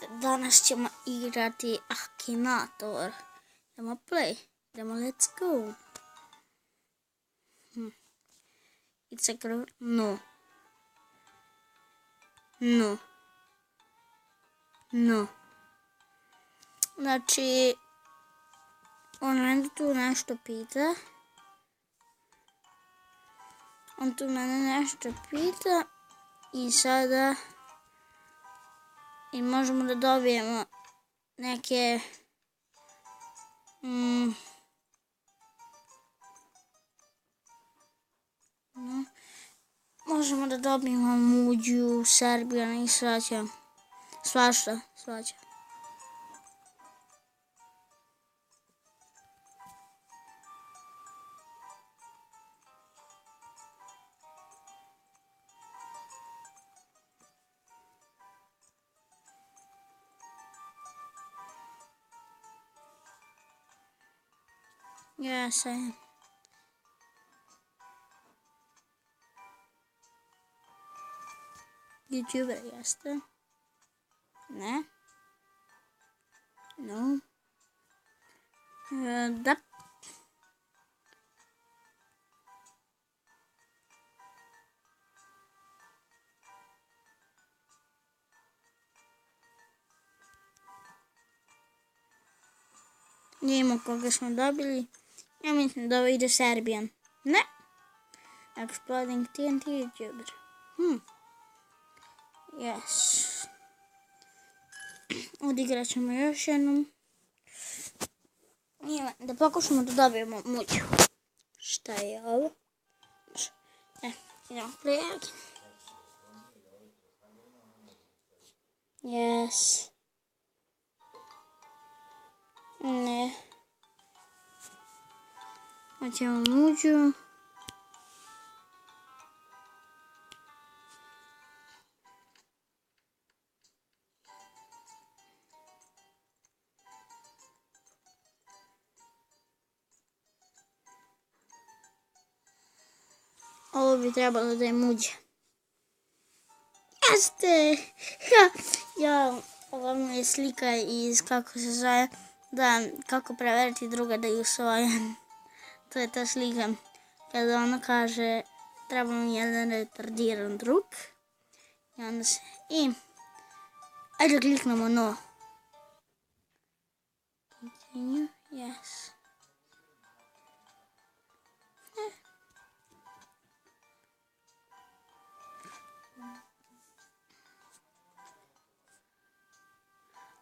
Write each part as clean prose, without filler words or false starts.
Danas ćemo igrati Akinator. Idemo play. Idemo, let's go. It's a girl. No. No. No. Znači, on mene tu nešto pita. On tu mene nešto pita. I sada... I možemo da dobijemo neke... Možemo da dobijemo Muđu, Serbijana i svađa. Svašta, svađa. Yes, I am. YouTuber jeste. Ne. No. Da. Nijemo koga smo dobili. Ja mislim da ovo ide Serbijan. Ne. Exploding TNT YouTuber. Yes. Odigrat ćemo još jednom. Da pokušamo da dobijemo Muđu. Šta je ovo? Idemo prijaviti. Yes. Ne. Hoćemo Muđu. Ovo bi trebalo da je Muđa. Jeste! Ovo mi je slika iz kako se zove, da kako preveriti druga da je usvojen. To je ta slika kada ona kaže treba mi jedan retardiran drug. I onda se... Ajde kliknemo no. Continue, yes.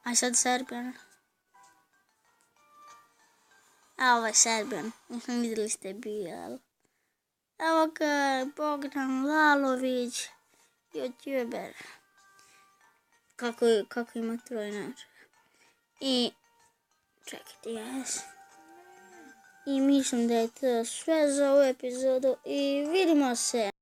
Aj sad Serbijan. A ovo je Serbijan. Vidjeli ste bio. Evo ga, Bogdan Lalović, YouTuber. Kako ima trojnač. I čekajte, yes. I mislim da je to sve za ovu epizodu i vidimo se.